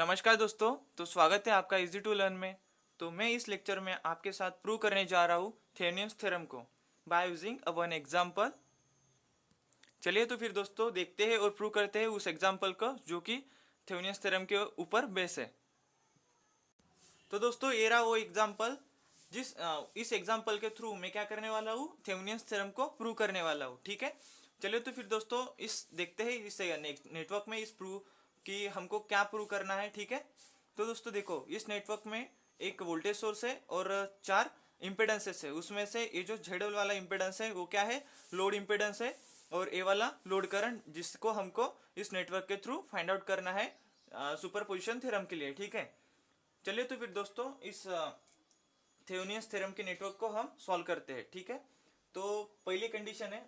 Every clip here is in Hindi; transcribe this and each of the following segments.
नमस्कार दोस्तों। तो स्वागत है आपका इजी टू लर्न में। तो मैं इस लेक्चर में आपके साथ प्रूव करने जा रहा हूँ थेवेनिन्स थ्योरम को by using a one example. चलिए तो फिर दोस्तों देखते हैं और प्रूव करते हैं उस एग्जांपल को जो कि थेवेनिन्स थ्योरम के ऊपर बेस है। तो दोस्तों ये रहा वो एग्जांपल इस एग्जांपल के थ्रू मैं क्या करने वाला हूँ, थेवेनिन्स थ्योरम को प्रूव करने वाला हूँ। ठीक है, चलिए तो फिर दोस्तों इस देखते हैं इस नेटवर्क में इस प्रूव कि हमको क्या प्रूव करना है। ठीक है, तो दोस्तों देखो इस नेटवर्क में एक वोल्टेज सोर्स है और चार इम्पेडेंसेस है। उसमें से ये जो ZL वाला इम्पेडेंस है वो क्या है, लोड इम्पेडेंस है, और ए वाला लोड करंट, जिसको हमको इस नेटवर्क के थ्रू फाइंड आउट करना है सुपरपोजिशन थ्योरम के लिए। ठीक है, चलिए तो फिर दोस्तों इस थेवेनिन्स थ्योरम के नेटवर्क को हम सॉल्व करते हैं। ठीक है, तो पहली कंडीशन है,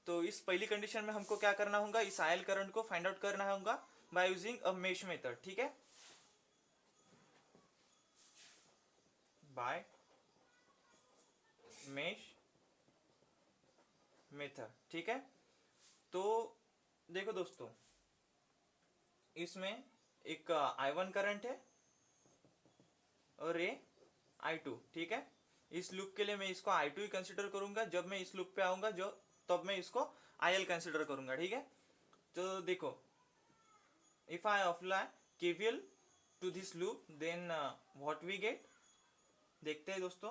तो इस पहली कंडीशन में हमको क्या करना होगा, इस आयल करंट को फाइंड आउट करना होगा by using a mesh method. ठीक है, बाय मेश मेथड। ठीक है, तो देखो दोस्तों इसमें एक I1 करंट है और ये I2। ठीक है, इस लूप के लिए मैं इसको I2 ही कंसिडर करूंगा। जब मैं इस लूप पे आऊंगा जो तब मैं इसको IL कंसिडर करूंगा। ठीक है, तो देखो if I apply KVL to this loop then what we get, देखते हैं दोस्तों।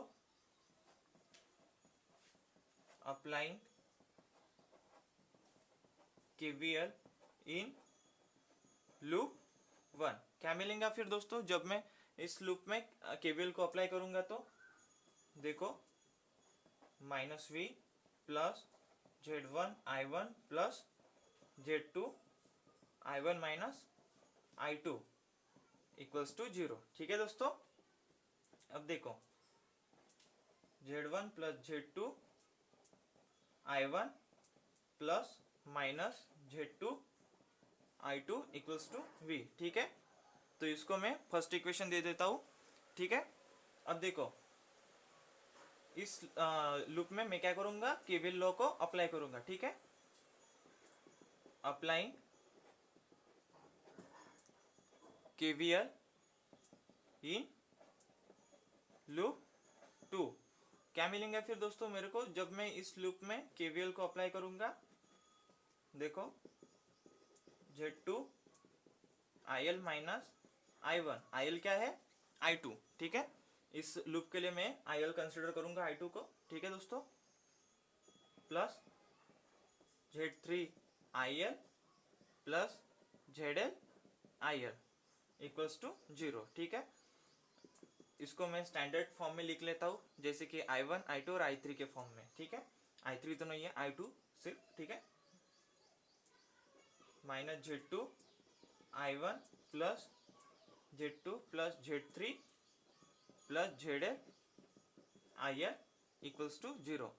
Applying KVL in loop one, क्या मिलेगा फिर दोस्तों जब मैं इस लूप में KVL को अप्लाई करूंगा। तो देखो -V plus Z1 I1 plus Z2 I1 minus I2 equals to 0। ठीक है दोस्तों, अब देखो Z1 plus Z2 I1 plus minus Z2 I2 equals to V। ठीक है, तो इसको मैं फर्स्ट इक्वेशन दे देता हूँ। ठीक है, अब देखो इस लूप में मैं क्या करूंगा, केवीएल लॉ को अप्लाई करूंगा। ठीक है, अप्लाइंग KVL इन लूप 2, क्या मिलेंगे फिर दोस्तों मेरे को जब मैं इस लूप में KVL को अप्लाई करूंगा। देखो Z2 IL minus I1, IL क्या है I2। ठीक है, इस लूप के लिए मैं IL कंसिडर करूंगा I2 को। ठीक है दोस्तों, plus Z3 IL plus ZL IL equals to 0। ठीक है, इसको मैं स्टैंडर्ड फॉर्म में लिख लेता हूँ, जैसे कि I1 I2 और I3 के फॉर्म में। ठीक है, I3 तो नहीं है, I2 सिर्फ। ठीक है, minus Z2 I1 plus Z2 plus Z3 plus ZL IL equals to 0।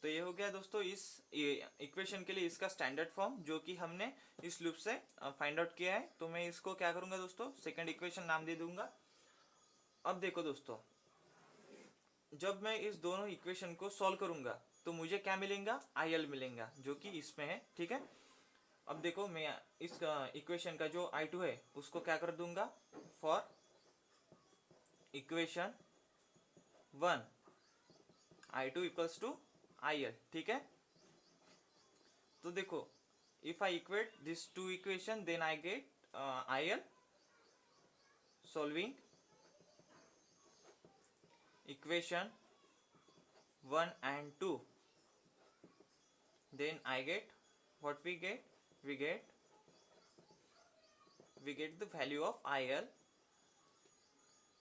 तो ये हो गया दोस्तों इस इक्वेशन के लिए इसका स्टैंडर्ड फॉर्म, जो कि हमने इस लूप से फाइंड आउट किया है। तो मैं इसको क्या करूंगा दोस्तों, सेकंड इक्वेशन नाम दे दूंगा। अब देखो दोस्तों जब मैं इस दोनों इक्वेशन को सॉल्व करूंगा तो मुझे क्या मिलेगा, IL मिलेगा, जो कि इसमें है। ठीक है, अब देखो मैं इस इक्वेशन का जो I2 है उसको क्या कर दूंगा, for equation 1 I2 equals to IL। ठीक है, तो देखो if I equate this to equation then I get IL solving equation 1 and 2, then I get what we get the value of IL।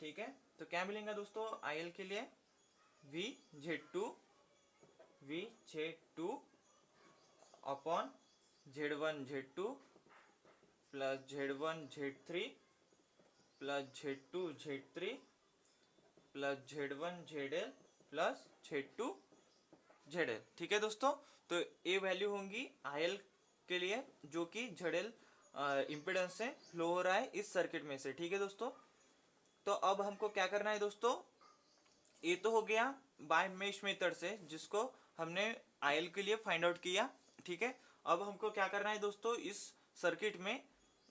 ठीक है, तो क्या मिलेगा दोस्तों IL के लिए, V Z2 upon Z1 Z2 plus Z1 Z3 plus Z2 Z3 plus Z1 ZL plus Z2 ZL। ठीक है दोस्तों, तो ये वैल्यू होंगी IL के लिए, जो कि ZL इम्पिडेंस से फ्लो हो रहा है इस सर्किट में से। ठीक है दोस्तों, तो अब हमको क्या करना है दोस्तों, ये तो हो गया बाय मेश मेथड से जिसको हमने IL के लिए फाइंड आउट किया। ठीक है, अब हमको क्या करना है दोस्तों, इस सर्किट में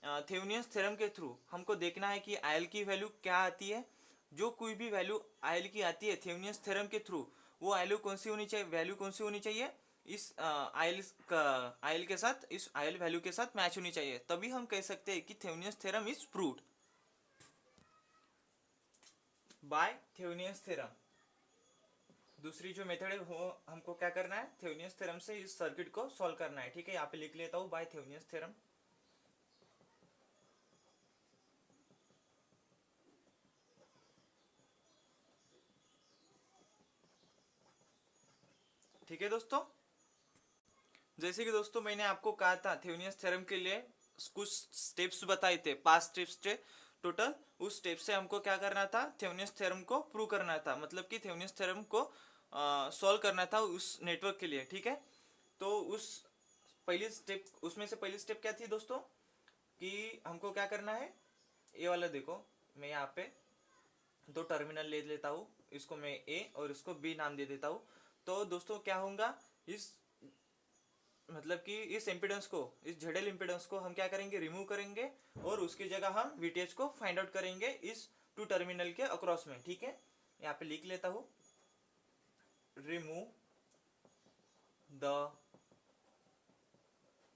थेवेनियंस थ्योरम के थ्रू हमको देखना है कि आयल की वैल्यू क्या आती है। जो कोई भी वैल्यू आयल की आती है थेवेनियंस थ्योरम के थ्रू, वो वैल्यू कौन सी होनी चाहिए, वैल्यू कौन सी होनी चाहिए, इस आयल के साथ, इस आयल वैल्यू के साथ मैच होनी चाहिए, तभी हम कह सकते हैं कि Thevenin's theorem is proved by Thevenin's theorem. दूसरी जो मेथड है वो हमको क्या करना है, थेवेनियंस थ्योरम से इस सर्किट को सॉल्व करना है। ठीक है, यहाँ पे लिख लेता हूँ बाय थेवेनियंस थ्योरम। ठीक है दोस्तों, जैसे कि दोस्तों मैंने आपको कहा था थेवेनियंस थ्योरम के लिए कुछ स्टेप्स बताए थे, 5 स्टेप्स थे टोटल। उस स्टेप से हमको क्या करना था, थेवेनियंस थ्योरम को प्रूव करना था, मतलब कि थेवेनियंस थ्योरम को सॉल्व करना था उस नेटवर्क के लिए। ठीक है, तो उस पहली स्टेप, उसमें से पहली स्टेप क्या थी दोस्तों, कि हमको क्या करना है, ये वाला देखो, मैं यहाँ पे दो टर्मिनल ले लेता हूँ, इसको मैं ए और इसको बी नाम दे देता हूँ। तो दोस्तों क्या होगा, इस मतलब कि इस इम्पिडेंस को, इस झेडल इम्पिडेंस को हम क्या करेंगे, रिमूव करेंगे, और उसकी जगह हम वीटीएच को फाइंड आउट करेंगे इस टू टर्मिनल के अक्रॉस में। ठीक है, यहाँ पे लिख लेता हूँ, remove the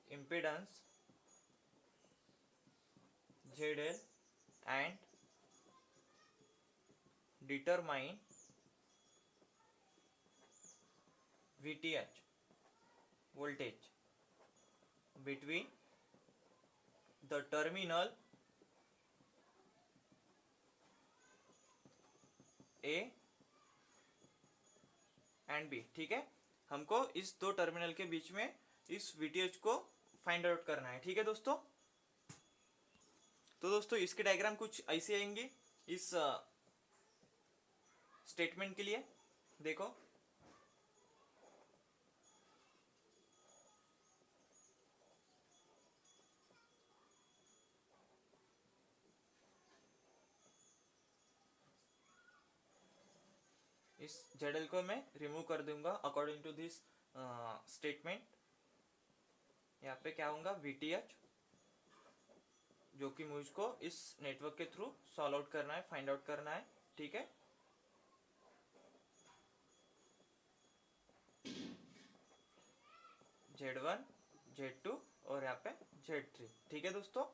impedance ZL and determine VTH voltage between the terminal A and B। ठीक है, हमको इस दो टर्मिनल के बीच में इस VTH को फाइंड आउट करना है। ठीक है दोस्तों, तो दोस्तों इसके डायग्राम कुछ ऐसे आएंगे इस स्टेटमेंट के लिए। देखो, इस ZL को मैं रिमूव कर दूंगा अकॉर्डिंग टू दिस स्टेटमेंट। यहाँ पे क्या होगा, VTH, जो कि मुझको इस नेटवर्क के थ्रू सॉल्व आउट करना है, फाइंड आउट करना है। ठीक है, Z1, Z2 और यहाँ पे Z3। ठीक है दोस्तों,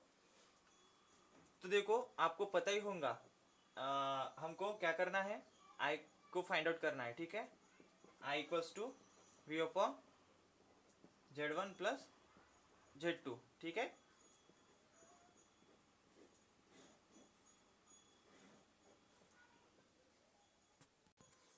तो देखो आपको पता ही होगा हमको क्या करना है, I को फाइंड आउट करना है। ठीक है, I equals to V upon Z1 plus Z2। ठीक है,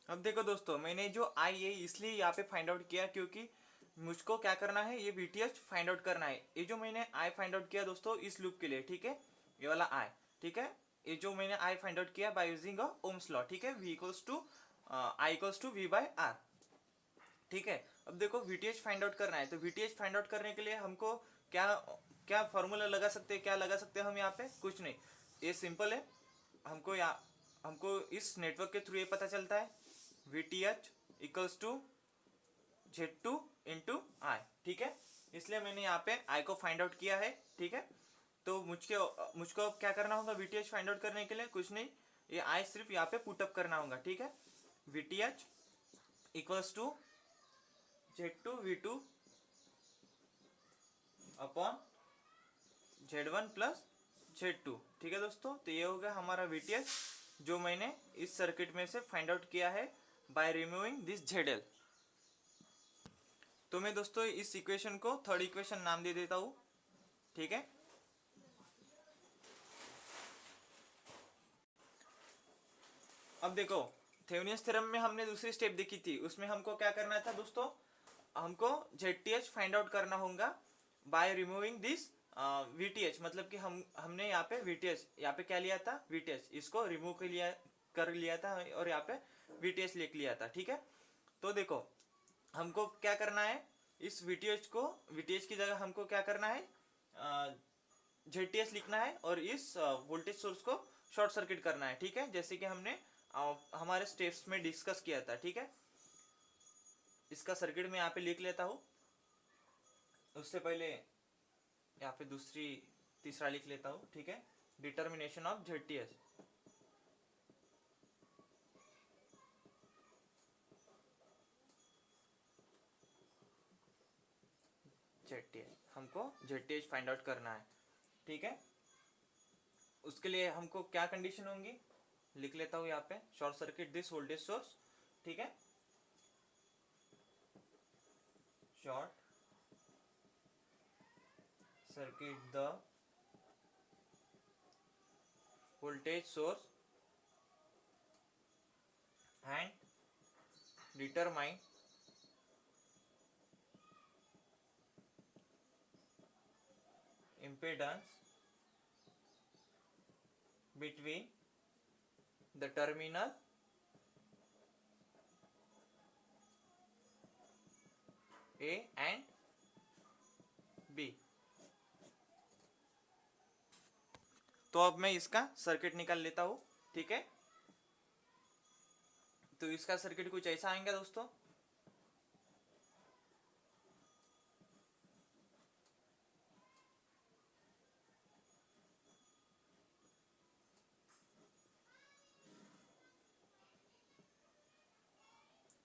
अब देखो दोस्तों, मैंने जो I है इसलिए यहाँ पे फाइंड आउट किया क्योंकि मुझको क्या करना है, ये VTH फाइंड आउट करना है। ये जो मैंने I फाइंड आउट किया दोस्तों इस लूप के लिए, ठीक है, ये वाला I। ठीक है, ये जो मैंने I फाइंड आउट किया बाय यूजिंग ओम्स लॉ। ठीक है, V equals to I equals to V by R। ठीक है, अब देखो VTH फाइंड आउट करना है, तो VTH फाइंड आउट करने के लिए हमको क्या क्या फॉर्मूला लगा सकते हैं, क्या लगा सकते हैं हम यहाँ पे, कुछ नहीं, ये सिंपल है। हमको इस नेटवर्क के थ्रू ये पता चलता है VTH equals to Z2 into I। ठीक है, इसलिए मैंने यहाँ पे I को फाइंड आउट किया है। ठीक है, तो मुझको अब क्या करना होगा, VTH फाइंड आउट करने के लिए कुछ नहीं, ये I सिर्फ यहाँ पे पुटअप करना होगा। ठीक है, VTH equals to Z2 V2 upon Z1 plus Z2। ठीक है दोस्तों, तो ये हो गया हमारा VTH, जो मैंने इस सर्किट में से फाइंड आउट किया है बाय रिमूविंग दिस ZL। तो मैं दोस्तों इस इक्वेशन को थर्ड इक्वेशन नाम दे देता हूँ। ठीक है, अब देखो थेवेनियंस थ्योरम में हमने दूसरी स्टेप देखी थी, उसमें हमको क्या करना था दोस्तों, हमको ZTH फाइंड आउट करना होगा बाय रिमूविंग दिस VTH। मतलब कि हमने यहाँ पे VTH, यहाँ पे क्या लिया था, VTH, इसको रिमूव कर लिया था और यहाँ पे VTH लिख लिया था। ठीक है, तो देखो हमको क्या करना है, इस VTH की जगह हमको क्या करना है, ZTH लिखना है और इस वोल्टेज सोर्स को शॉर्ट सर्किट करना है। ठीक है, जैसे कि हमने हमारे स्टेप्स में डिस्कस किया था। ठीक है, इसका सर्किट में यहाँ पे लिख लेता हूँ। उससे पहले यहाँ पे दूसरी तीसरा लिख लेता हूँ, ठीक है। Determination of ZTH। हमको ZTH फाइंड आउट करना है, ठीक है। उसके लिए हमको क्या कंडीशन होंगी, लिख लेता हूँ यहाँ पे, short circuit this voltage source, ठीक है। Short circuit the voltage source and determine impedance between the terminal A and B। तो अब मैं इसका सर्किट निकाल लेता हूं, ठीक है। तो इसका सर्किट कुछ ऐसा आएगा दोस्तों।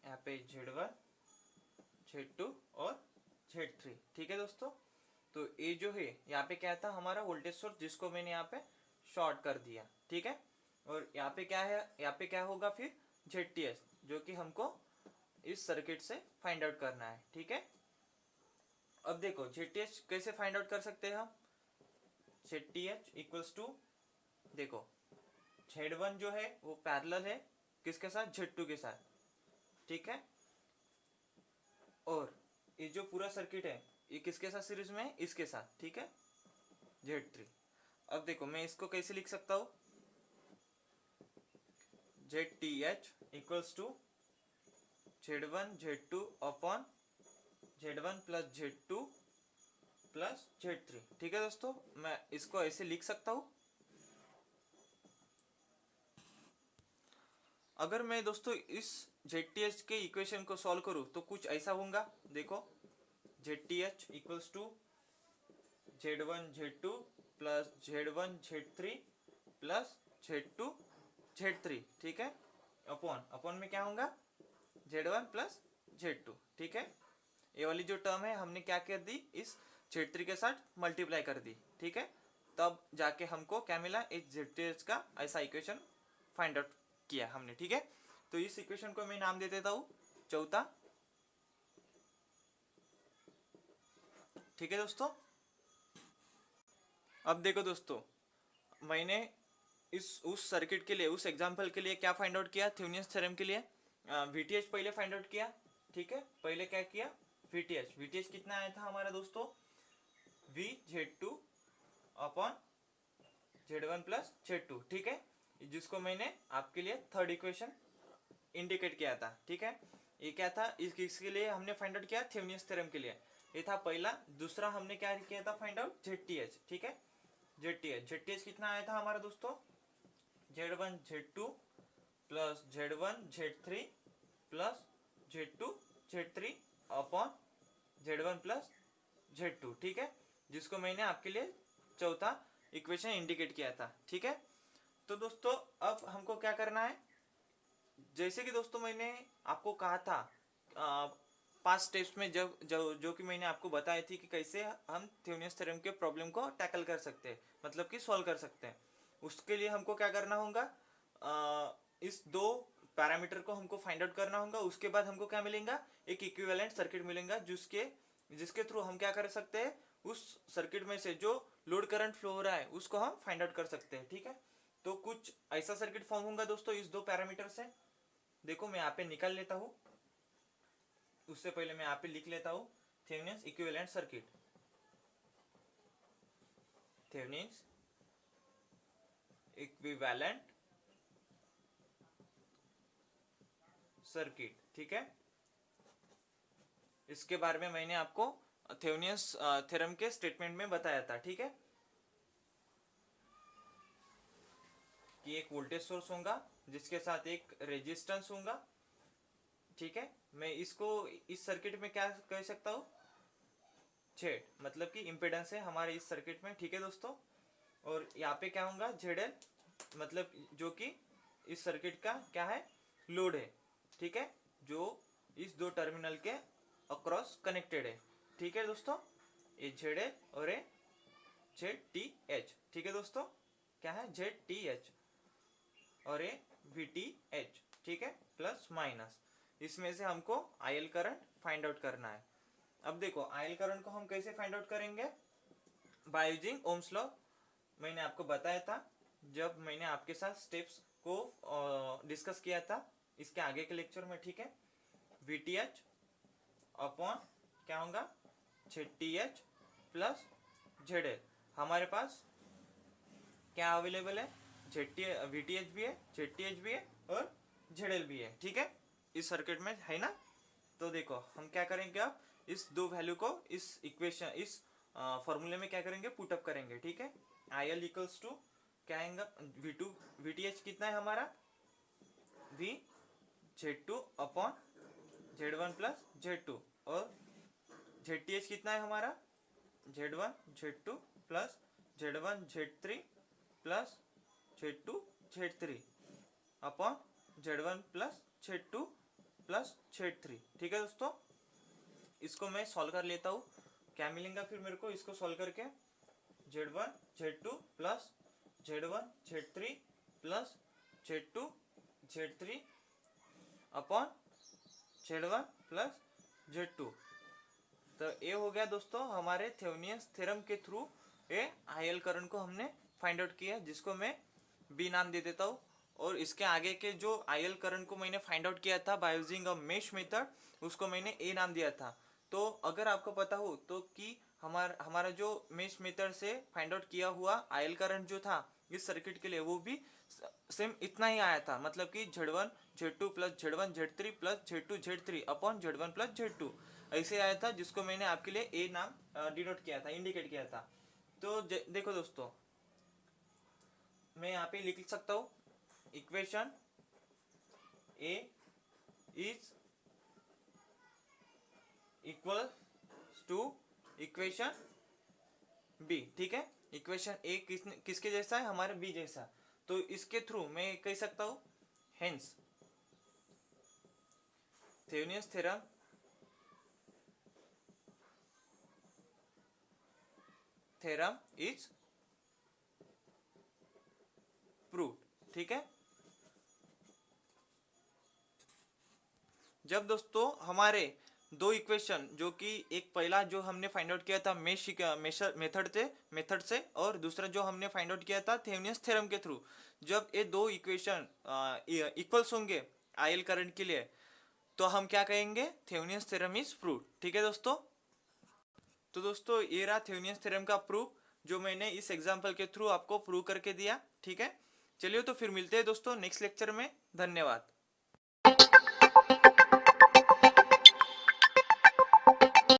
यहाँ पे Z1, Z2 और Z3, ठीक है दोस्तों। तो ये जो है यहाँ पे क्या था, हमारा वोल्टेज सोर्स, जिसको मैंने यहाँ पे शॉर्ट कर दिया, ठीक है। और यहाँ पे क्या है, यहाँ पे क्या होगा फिर ZTH, जो कि हमको इस सर्किट से फाइंड आउट करना है, ठीक है। अब देखो ZTH कैसे फाइंड आउट कर सकते हैं हम। ZTH इक्वल्स टू, देखो Z1 जो है वो पैरेलल है किसके साथ, Z2 के साथ, ठीक है। और ये जो पूरा सर्किट है ये किसके साथ सीरीज में है, इसके साथ, ठीक है, Z3। अब देखो मैं इसको कैसे लिख सकता हूं, ZTH equals to Z1 Z2 upon Z1 plus Z2 plus Z3, ठीक है दोस्तों। मैं इसको ऐसे लिख सकता हूं। अगर मैं दोस्तों इस ZTH के इक्वेशन को सॉल्व करूं तो कुछ ऐसा होगा, देखो ZTH equals to Z1 Z2 plus Z1 Z3 plus Z2 Z3, ठीक है, अपॉन अपॉन में क्या होगा, Z1 प्लस Z2, ठीक है। ये वाली जो टर्म है हमने क्या कर दी, इस Z3 के साथ मल्टीप्लाई कर दी, ठीक है। तब जाके हमको क्या मिला, इस ZTH का ऐसा इक्वेशन फाइंड आउट किया हमने, ठीक है। तो इस इक्वेशन को मैं नाम दे देता हूं चौथा, ठीक है दोस्तों। अब देखो दोस्तों, मैंने उस सर्किट के लिए, उस एग्जांपल के लिए क्या फाइंड आउट किया, थेवेनिन्स थ्योरम के लिए VTH पहले फाइंड आउट किया, ठीक है। पहले क्या किया, VTH कितना आया था हमारा दोस्तों, VZ2 upon Z1 plus Z2, ठीक है, जिसको मैंने आपके लिए थर्ड इक्वेशन इंडिकेट किया था, ठीक है। ये क्या था, इसके लिए हमने फाइंड आउट किया थेवेनिन्स थ्योरम के लिए, ये था पहला। दूसरा हमने क्या किया था फाइंड आउट, ZTH, ठीक है। ZTH कितना आया था हमारा दोस्तों, Z1 Z2 plus Z1 Z3 plus Z2 Z3 upon Z1 plus Z2, ठीक है, जिसको मैंने आपके लिए चौथा इक्वेशन इंडिकेट किया था, ठीक है। तो दोस्तों अब हमको क्या करना है, जैसे कि दोस्तों मैंने आपको कहा था पास्ट स्टेप्स में, जब जो कि मैंने आपको बताई थी कि कैसे हम थेवेनिन्स थ्योरम के प्रॉब्लम को टैकल कर सकते हैं, मतलब कि सॉल्व कर सकते हैं। उसके लिए हमको क्या करना होगा, इस दो पैरामीटर को हमको फाइंड आउट करना होगा। उसके बाद हमको क्या मिलेगा, एक इक्विवेलेंट सर्किट मिलेगा, जिसके थ्रू हम क्या कर सकते हैं, उस सर्किट में से जो लोड करंट फ्लो हो रहा है उसको हम फाइंड आउट कर सकते हैं, ठीक है। तो कुछ ऐसा सर्किट फॉर्म होगा दोस्तों इस दो पैरामीटर से। देखो मैं यहाँ पे निकाल लेता हूँ, उससे पहले मैं यहाँ पे लिख लेता हूँ Thevenin's equivalent circuit, Thevenin's equivalent circuit, ठीक है। इसके बारे में मैंने आपको थेवेनिन्स थ्योरम के स्टेटमेंट में बताया था, ठीक है, कि एक वोल्टेज सोर्स होगा जिसके साथ एक रेजिस्टेंस होगा, ठीक है। मैं इसको इस सर्किट में क्या कह सकता हूँ, जेड, मतलब कि इम्पिडेंस है हमारे इस सर्किट में, ठीक है दोस्तों। और यहाँ पे क्या होगा जेड मतलब जो कि इस सर्किट का क्या है, लोड है, ठीक है, जो इस दो टर्मिनल के अक्रॉस कनेक्टेड है, ठीक है दोस्तों। ये जेड एल और ये जेड टी एच, ठीक है दोस्तों, क्या है जेड टी एच और ये वी टी एच, ठीक है, प्लस माइनस। इसमें से हमको आईएल करंट फाइंड आउट करना है। अब देखो आईएल करंट को हम कैसे फाइंड आउट करेंगे, बाय यूजिंग ओम्स लॉ। मैंने आपको बताया था जब मैंने आपके साथ स्टेप्स को डिस्कस किया था इसके आगे के लेक्चर में, ठीक है। वी टी एच अपॉन क्या होगा Z T H plus Z L. हमारे पास क्या अवेलेबल है, Z T V T H भी है, जेड टी एच भी है और जेड एल भी है, ठीक है, इस सर्किट में है ना। तो देखो हम क्या करेंगे, अब इस दो वैल्यू को इस इक्वेशन इस फॉर्मूले में क्या करेंगे, पुटअप करेंगे, ठीक है। आई एल इक्वल्स टू क्या आएगा, वी टी एच कितना है हमारा, V Z two upon Z one plus Z two, और जेड टी एच कितना है हमारा, Z one Z two plus Z one Z three plus Z two Z three upon Z one plus Z two plus Z three, ठीक है दोस्तों। इसको मैं सॉल्व कर लेता हूँ, क्या मिलेगा फिर मेरे को इसको सॉल्व करके, Z one Z two plus Z one Z three plus Z two Z three upon Z one plus Z two. तो ये हो गया दोस्तों हमारे थेवेनियंस थ्योरम के थ्रू ये आईएल करंट को हमने फाइंड आउट किया, जिसको मैं बी नाम दे देता हूँ। और इसके आगे के जो आईएल करंट को मैंने फाइंड आउट किया था by using a mesh method, उसको मैंने ए नाम दिया था। तो अगर आपको पता हो तो कि हमारा जो मेश मेथड से फाइंड आउट किया हुआ आईएल करंट जो था इस सर्किट के लिए वो भी सेम इतना ही आया था, मतलब कि Z one Z two plus Z one Z three plus Z two Z three upon Z one plus Z two, ऐसे आया था, जिसको मैंने आपके लिए ए नाम डिनोट किया था, इंडिकेट किया था। तो देखो दोस्तों मैं यहाँ पे लिख सकता हूँ, equation A is equal to equation B, ठीक है। इक्वेशन ए किसके जैसा है, हमारे बी जैसा। तो इसके थ्रू मैं कह सकता हूँ हेंस थेवेनियंस थ्योरम इज प्रूव्ड, ठीक है। जब दोस्तों हमारे दो इक्वेशन जो कि एक पहला जो हमने फाइंड आउट किया था मेथड से और दूसरा जो हमने फाइंड आउट किया था थेवेनियंस थ्योरम के थ्रू, जब ये दो इक्वेशन इक्वल्स होंगे आईएल करंट के लिए, तो हम क्या कहेंगे, थेवेनियंस थ्योरम इज प्रूव्ड, ठीक है दोस्तों। तो दोस्तों ये रहा थेवेनियंस थ्योरम का प्रूफ, जो मैंने इस एग्जांपल के थ्रू आपको प्रूव करके दिया, ठीक है। चलिए तो फिर मिलते हैं दोस्तों नेक्स्ट लेक्चर में, धन्यवाद।